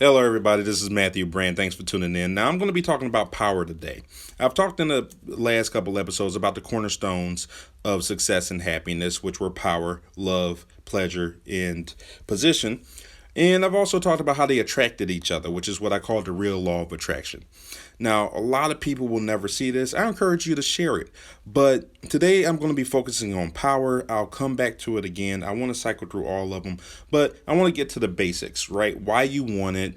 Hello, everybody. This is Matthew Brand. Thanks for tuning in. Now, I'm going to be talking about power today. I've talked in the last couple episodes about the cornerstones of success and happiness, which were power, love, pleasure, and position. And I've also talked about how they attracted each other, which is what I call the real law of attraction. Now, a lot of people will never see this. I encourage you to share it. But today I'm going to be focusing on power. I'll come back to it again. I want to cycle through all of them, but I want to get to the basics, right? Why you want it,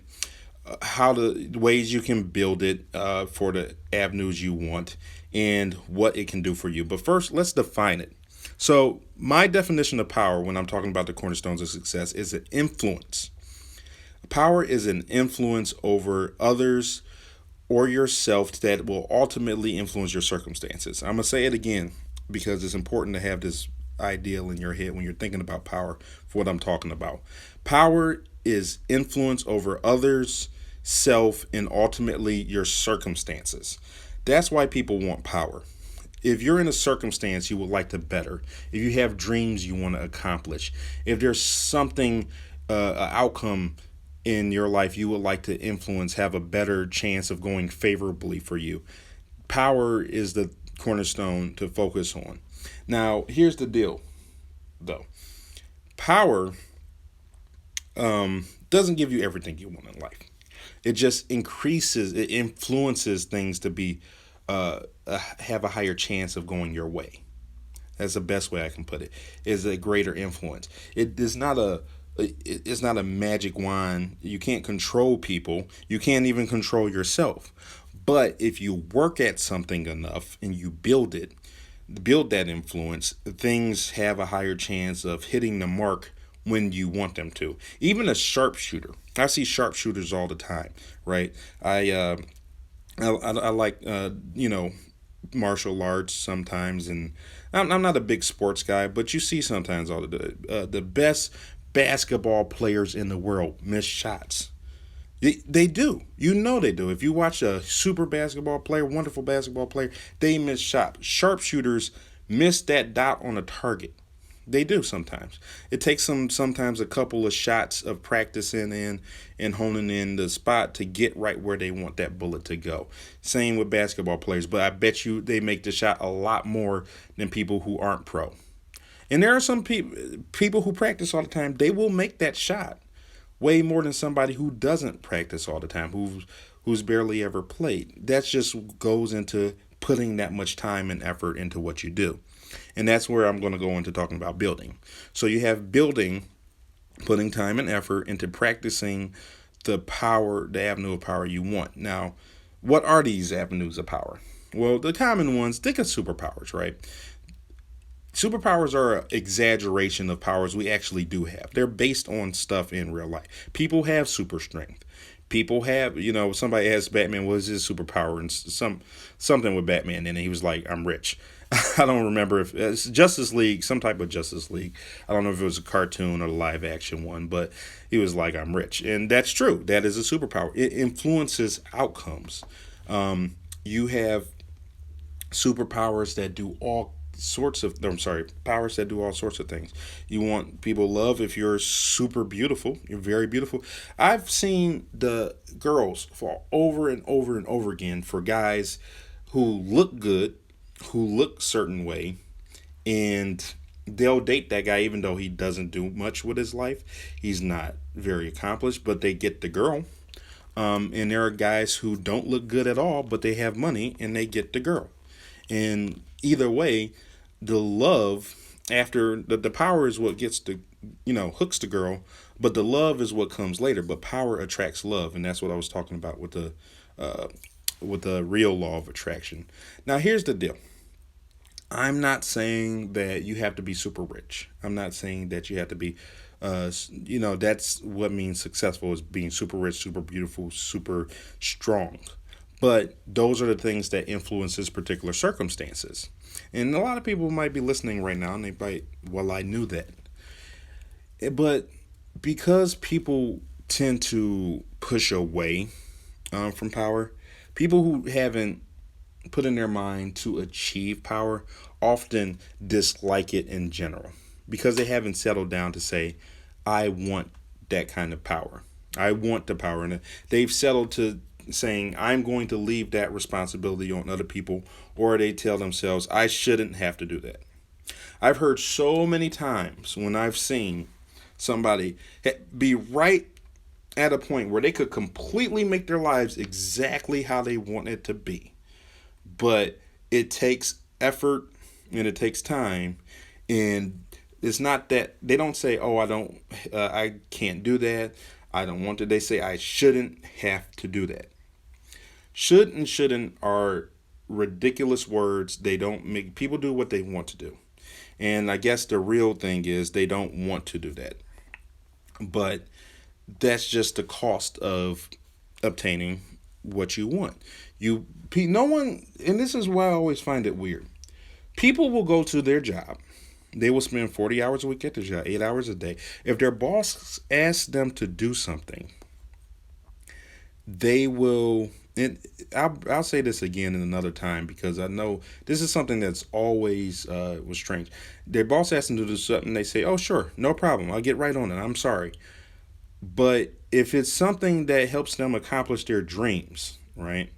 how the ways you can build it for the avenues you want, and what it can do for you. But first, let's define it. So, my definition of power when I'm talking about the cornerstones of success is an influence. Power is an influence over others or yourself that will ultimately influence your circumstances. I'm going to say it again because it's important to have this ideal in your head when you're thinking about power for what I'm talking about. Power is influence over others, self, and ultimately your circumstances. That's why people want power. If you're in a circumstance you would like to better, if you have dreams you want to accomplish, if there's something, an outcome in your life you would like to influence, have a better chance of going favorably for you, power is the cornerstone to focus on. Now, here's the deal, though. Power doesn't give you everything you want in life. It just increases, it influences things to be have a higher chance of going your way. That's the best way I can put it. Is a greater influence. It's not a magic wand. You can't control people. You can't even control yourself. But if you work at something enough and you build that influence, things have a higher chance of hitting the mark when you want them to. Even a sharpshooter. I see sharpshooters all the time, right? I like martial arts sometimes, and I'm not a big sports guy, but you see sometimes all the best basketball players in the world miss shots. They do. You know they do. If you watch a super basketball player, wonderful basketball player, they miss shots. Sharpshooters miss that dot on a target. They do sometimes. It takes them sometimes a couple of shots of practicing in and honing in the spot to get right where they want that bullet to go. Same with basketball players, but I bet you they make the shot a lot more than people who aren't pro. And there are some people who practice all the time. They will make that shot way more than somebody who doesn't practice all the time, who's barely ever played. That just goes into putting that much time and effort into what you do. And that's where I'm going to go into talking about building. So you have building, putting time and effort into practicing the avenue of power you want. Now, what are these avenues of power? Well, the common ones, think of superpowers, right? Superpowers are an exaggeration of powers we actually do have. They're based on stuff in real life. People have super strength. People have, somebody asked Batman what is his superpower, and something with Batman, and he was like, "I'm rich." I don't remember if it's Justice League, some type of Justice League. I don't know if it was a cartoon or a live action one, but he was like, "I'm rich," and that's true. That is a superpower. It influences outcomes. You have superpowers that do all sorts of I'm sorry powers that do all sorts of things. You want people love if you're super beautiful, you're very beautiful. I've seen the girls fall over and over and over again for guys who look good, who look certain way, and they'll date that guy even though he doesn't do much with his life. He's not very accomplished, but they get the girl. And there are guys who don't look good at all, but they have money and they get the girl. And either way, the love after the power is what gets the hooks the girl, but the love is what comes later. But power attracts love, and that's what I was talking about with the real law of attraction. Now, here's the deal. I'm not saying that you have to be super rich. I'm not saying that you have to be, that's what means successful is being super rich, super beautiful, super strong. But those are the things that influences particular circumstances. And a lot of people might be listening right now and they might, well, I knew that. But because people tend to push away from power, people who haven't put in their mind to achieve power often dislike it in general because they haven't settled down to say, I want that kind of power. I want the power. And they've settled to saying, I'm going to leave that responsibility on other people, or they tell themselves, I shouldn't have to do that. I've heard so many times when I've seen somebody be right at a point where they could completely make their lives exactly how they want it to be. But it takes effort and it takes time. And it's not that they don't say, oh, I can't do that. I don't want to. They say, I shouldn't have to do that. Should and shouldn't are ridiculous words. They don't make people do what they want to do. And I guess the real thing is they don't want to do that. But that's just the cost of obtaining what you want. No one, and this is why I always find it weird. People will go to their job. They will spend 40 hours a week at their job, 8 hours a day. If their boss asks them to do something, they will. And I'll say this again in another time because I know this is something that's always was strange. Their boss asks them to do something, they say, "Oh, sure, no problem. I'll get right on it. I'm sorry." But if it's something that helps them accomplish their dreams, right?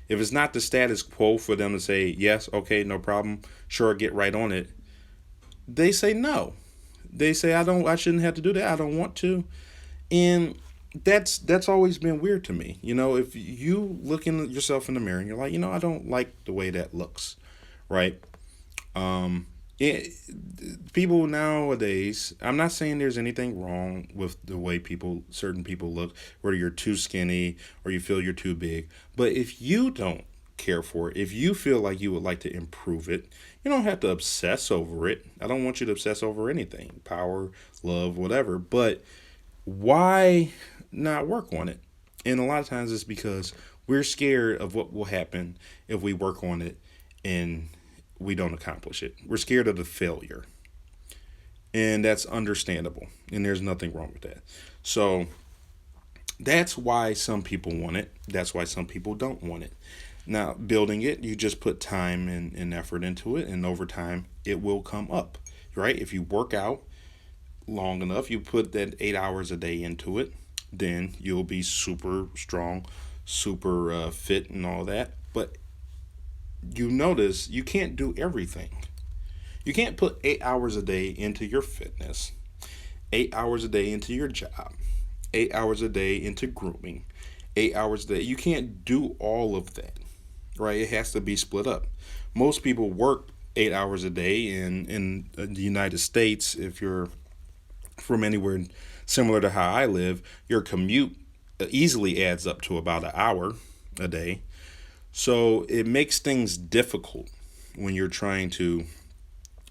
If it's not the status quo for them to say, yes, okay, no problem, sure, get right on it, they say no. They say, I shouldn't have to do that. I don't want to. And that's always been weird to me. If you look in yourself in the mirror and you're like, I don't like the way that looks, right? Um, it, People nowadays, I'm not saying there's anything wrong with the way certain people look, whether you're too skinny or you feel you're too big. But if you don't care for it, if you feel like you would like to improve it, you don't have to obsess over it. I don't want you to obsess over anything, power, love, whatever. But why not work on it? And a lot of times it's because we're scared of what will happen if we work on it and we don't accomplish it. We're scared of the failure. And that's understandable. And there's nothing wrong with that. So that's why some people want it. That's why some people don't want it. Now, building it, you just put time and effort into it. And over time, it will come up, right? If you work out long enough, you put that 8 hours a day into it, then you'll be super strong, super fit and all that. But you notice you can't do everything. You can't put 8 hours a day into your fitness, 8 hours a day into your job, 8 hours a day into grooming, 8 hours a day. You can't do all of that, right? It has to be split up. Most people work 8 hours a day in the United States. If you're from anywhere similar to how I live, your commute easily adds up to about an hour a day. So it makes things difficult when you're trying to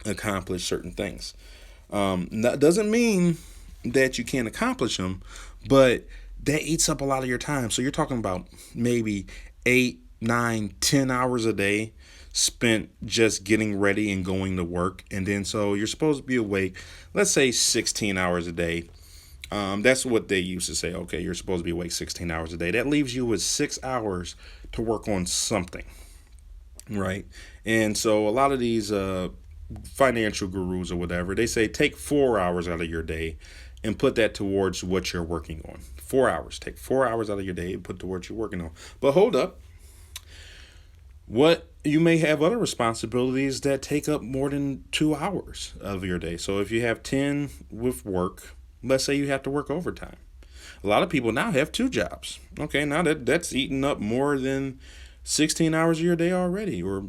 accomplish certain things. That doesn't mean that you can't accomplish them, but that eats up a lot of your time. So you're talking about maybe 8, 9, 10 hours a day spent just getting ready and going to work. And then so you're supposed to be awake, let's say 16 hours a day. That's what they used to say. Okay, you're supposed to be awake 16 hours a day. That leaves you with 6 hours to work on something, right? And so a lot of these financial gurus or whatever, they say take 4 hours out of your day and put that towards what you're working on. 4 hours. Take 4 hours out of your day and put towards what you're working on. But hold up. What you may have other responsibilities that take up more than 2 hours of your day. So if you have 10 with work, let's say you have to work overtime. A lot of people now have two jobs. Okay, now that's eating up more than 16 hours of your day already. Or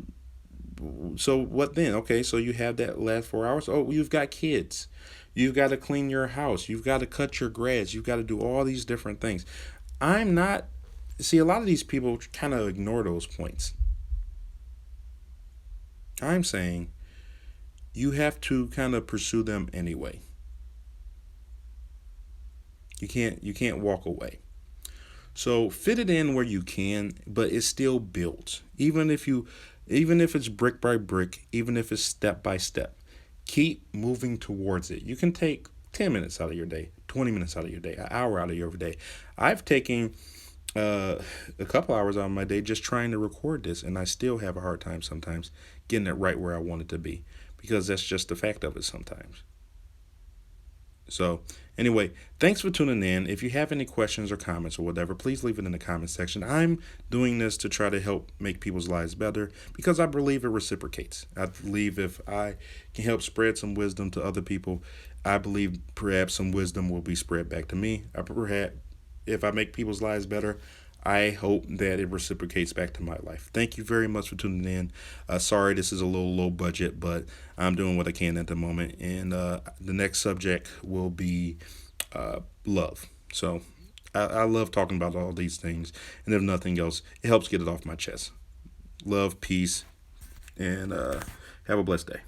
so what then? Okay, so you have that last 4 hours. Oh, you've got kids. You've got to clean your house. You've got to cut your grass. You've got to do all these different things. I'm not. See, a lot of these people kind of ignore those points. I'm saying you have to kind of pursue them anyway. You can't walk away. So fit it in where you can, but it's still built. Even if it's brick by brick, even if it's step by step, keep moving towards it. You can take 10 minutes out of your day, 20 minutes out of your day, an hour out of your day. I've taken a couple hours out of my day just trying to record this, and I still have a hard time sometimes getting it right where I want it to be, because that's just the fact of it sometimes. So, anyway, thanks for tuning in. If you have any questions or comments or whatever, please leave it in the comment section. I'm doing this to try to help make people's lives better because I believe it reciprocates. I believe if I can help spread some wisdom to other people, I believe perhaps some wisdom will be spread back to me. I perhaps if I make people's lives better, I hope that it reciprocates back to my life. Thank you very much for tuning in. Sorry, this is a little low budget, but I'm doing what I can at the moment. And the next subject will be love. So I love talking about all these things. And if nothing else, it helps get it off my chest. Love, peace, and have a blessed day.